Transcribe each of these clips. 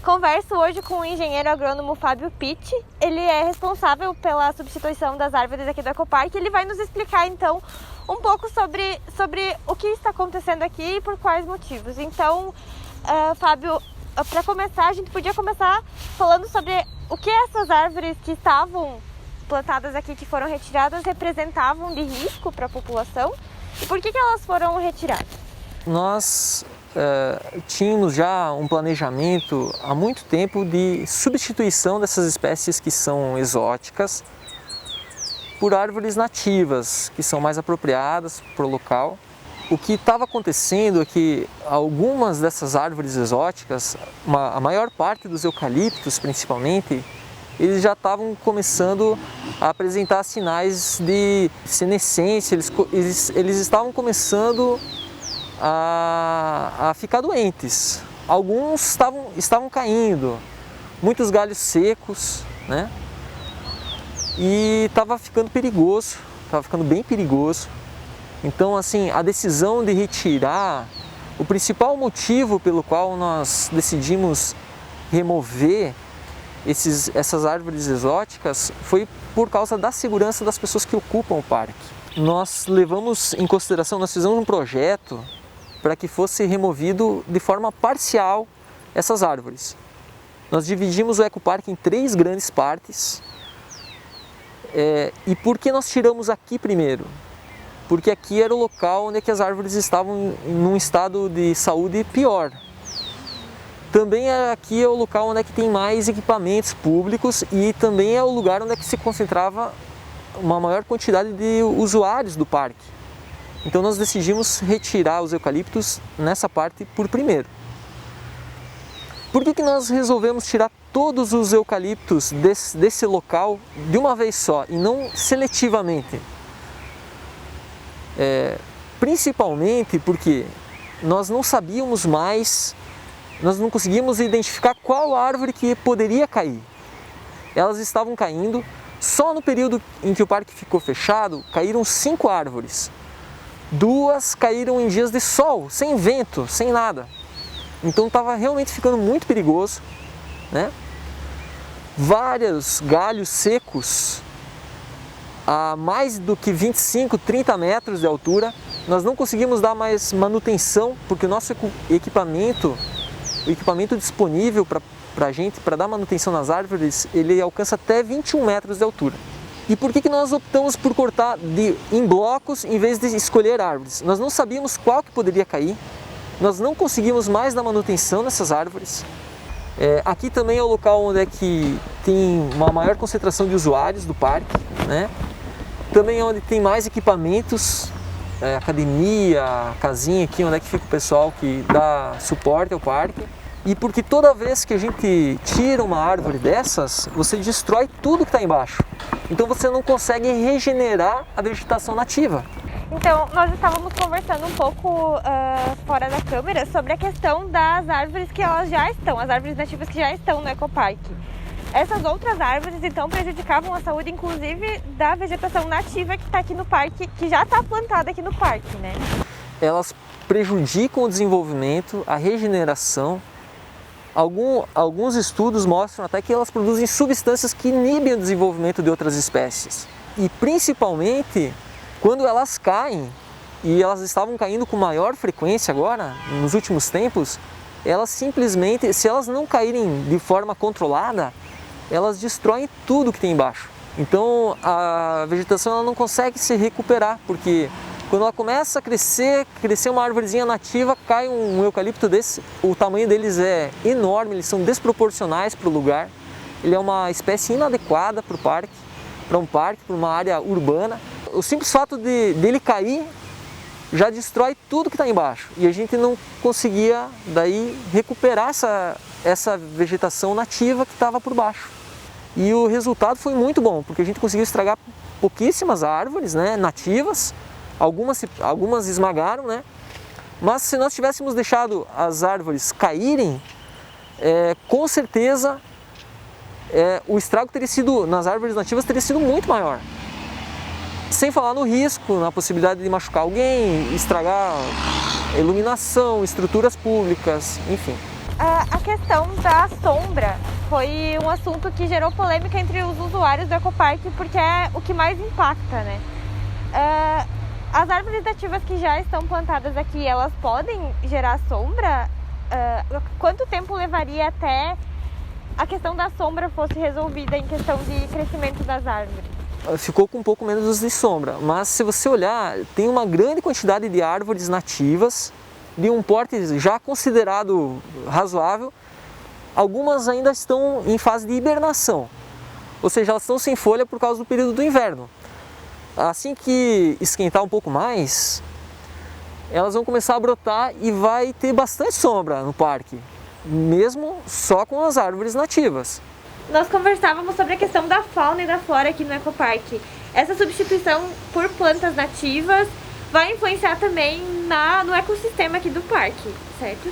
Converso hoje com o engenheiro agrônomo Fábio Pitti. Ele é responsável pela substituição das árvores aqui do Ecoparque. Ele vai nos explicar então um pouco sobre o que está acontecendo aqui e por quais motivos. Então, Fábio, para começar, a gente podia começar falando sobre o que essas árvores que estavam plantadas aqui, que foram retiradas, representavam de risco para a população e por que elas foram retiradas. Nós tínhamos já um planejamento há muito tempo de substituição dessas espécies que são exóticas por árvores nativas, que são mais apropriadas para o local. O que estava acontecendo é que algumas dessas árvores exóticas, a maior parte dos eucaliptos principalmente, eles já estavam começando a apresentar sinais de senescência, eles estavam começando a ficar doentes. Alguns estavam caindo, muitos galhos secos, né? E estava ficando perigoso, estava ficando bem perigoso. Então, assim, a decisão de retirar, o principal motivo pelo qual nós decidimos remover essas árvores exóticas foi por causa da segurança das pessoas que ocupam o parque. Nós levamos em consideração, nós fizemos um projeto para que fosse removido de forma parcial essas árvores. Nós dividimos o ecoparque em 3 grandes partes. E por que nós tiramos aqui primeiro? Porque aqui era o local onde as árvores estavam em um estado de saúde pior. Também aqui é o local onde tem mais equipamentos públicos e também é o lugar onde se concentrava uma maior quantidade de usuários do parque. Então nós decidimos retirar os eucaliptos nessa parte por primeiro. Por que nós resolvemos tirar todos os eucaliptos desse local de uma vez só e não seletivamente? Principalmente porque nós não sabíamos mais, nós não conseguimos identificar qual árvore que poderia cair. Elas estavam caindo, só no período em que o parque ficou fechado, caíram 5 árvores. 2 caíram em dias de sol, sem vento, sem nada. Então estava realmente ficando muito perigoso, né? Vários galhos secos a mais do que 25, 30 metros de altura. Nós não conseguimos dar mais manutenção, porque o nosso equipamento disponível para a gente, para dar manutenção nas árvores, ele alcança até 21 metros de altura. E por que nós optamos por cortar em blocos em vez de escolher árvores? Nós não sabíamos qual que poderia cair, nós não conseguimos mais dar manutenção nessas árvores. Aqui também é o local onde que tem uma maior concentração de usuários do parque, né? Também é onde tem mais equipamentos, academia, casinha aqui onde que fica o pessoal que dá suporte ao parque. E porque toda vez que a gente tira uma árvore dessas, você destrói tudo que está embaixo. Então você não consegue regenerar a vegetação nativa. Então, nós estávamos conversando um pouco fora da câmera sobre a questão das árvores que elas já estão, as árvores nativas que já estão no ecoparque. Essas outras árvores, então, prejudicavam a saúde, inclusive, da vegetação nativa que está aqui no parque, que já está plantada aqui no parque, né? Elas prejudicam o desenvolvimento, a regeneração. Alguns estudos mostram até que elas produzem substâncias que inibem o desenvolvimento de outras espécies. E principalmente quando elas caem, e elas estavam caindo com maior frequência agora, nos últimos tempos, elas simplesmente, se elas não caírem de forma controlada, elas destroem tudo que tem embaixo. Então a vegetação ela não consegue se recuperar, porque quando ela começa a crescer uma árvorezinha nativa, cai um eucalipto desse, o tamanho deles é enorme, eles são desproporcionais para o lugar. Ele é uma espécie inadequada para o parque, para uma área urbana. O simples fato dele cair já destrói tudo que está embaixo. E a gente não conseguia daí recuperar essa vegetação nativa que estava por baixo. E o resultado foi muito bom, porque a gente conseguiu estragar pouquíssimas árvores, né, nativas. Algumas esmagaram, né? Mas se nós tivéssemos deixado as árvores caírem, com certeza o estrago nas árvores nativas teria sido muito maior. Sem falar no risco, na possibilidade de machucar alguém, estragar iluminação, estruturas públicas, enfim. A questão da sombra foi um assunto que gerou polêmica entre os usuários do ecoparque, porque é o que mais impacta, né? As árvores nativas que já estão plantadas aqui, elas podem gerar sombra? Quanto tempo levaria até a questão da sombra fosse resolvida em questão de crescimento das árvores? Ficou com um pouco menos de sombra, mas se você olhar, tem uma grande quantidade de árvores nativas, de um porte já considerado razoável. Algumas ainda estão em fase de hibernação, ou seja, elas estão sem folha por causa do período do inverno. Assim que esquentar um pouco mais, elas vão começar a brotar e vai ter bastante sombra no parque, mesmo só com as árvores nativas. Nós conversávamos sobre a questão da fauna e da flora aqui no ecoparque. Essa substituição por plantas nativas vai influenciar também no ecossistema aqui do parque, certo?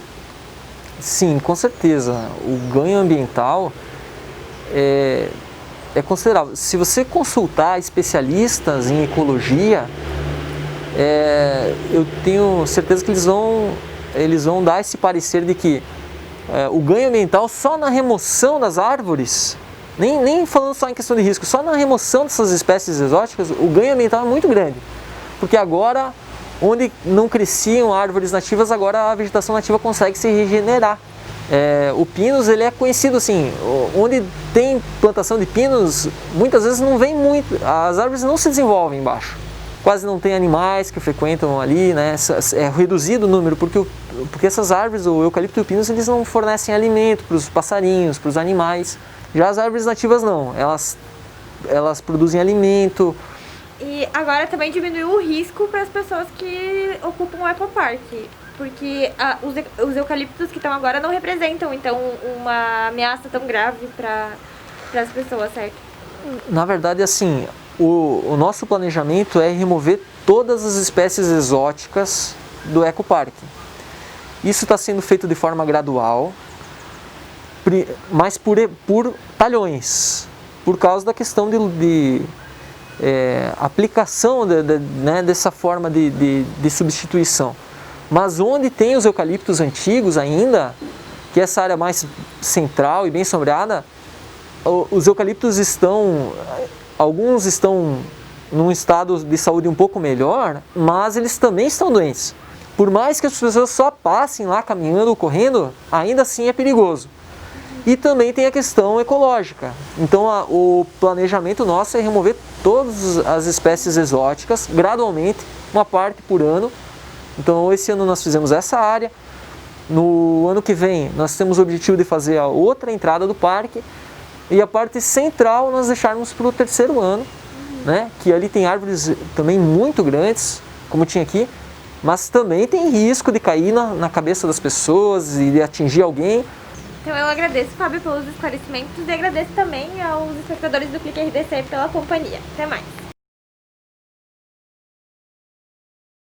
Sim, com certeza. O ganho ambiental é considerável. Se você consultar especialistas em ecologia, eu tenho certeza que eles vão dar esse parecer de que o ganho ambiental só na remoção das árvores, nem falando só em questão de risco, só na remoção dessas espécies exóticas, o ganho ambiental é muito grande. Porque agora, onde não cresciam árvores nativas, agora a vegetação nativa consegue se regenerar. O pinus, ele é conhecido assim, onde tem plantação de pinos, muitas vezes não vem muito, as árvores não se desenvolvem embaixo. Quase não tem animais que frequentam ali, né? É reduzido o número, porque essas árvores, o eucalipto e o pinus, eles não fornecem alimento para os passarinhos, para os animais. Já as árvores nativas não, elas produzem alimento. E agora também diminuiu o risco para as pessoas que ocupam o ecoparque, porque os eucaliptos que estão agora não representam, então, uma ameaça tão grave para as pessoas, certo? Na verdade, assim, o nosso planejamento é remover todas as espécies exóticas do ecoparque. Isso está sendo feito de forma gradual, mas por talhões, por causa da questão de aplicação né, dessa forma de substituição. Mas onde tem os eucaliptos antigos ainda, que é essa área mais central e bem sombreada, os eucaliptos alguns estão num estado de saúde um pouco melhor, mas eles também estão doentes. Por mais que as pessoas só passem lá caminhando ou correndo, ainda assim é perigoso. E também tem a questão ecológica. Então o planejamento nosso é remover todas as espécies exóticas, gradualmente, uma parte por ano. Então esse ano nós fizemos essa área. No ano que vem nós temos o objetivo de fazer a outra entrada do parque. E a parte central nós deixarmos para o terceiro ano, né? Que ali tem árvores também muito grandes, como tinha aqui, mas também tem risco de cair na cabeça das pessoas e de atingir alguém. Então eu agradeço, Fábio, pelos esclarecimentos e agradeço também aos espectadores do Clique RDC pela companhia. Até mais!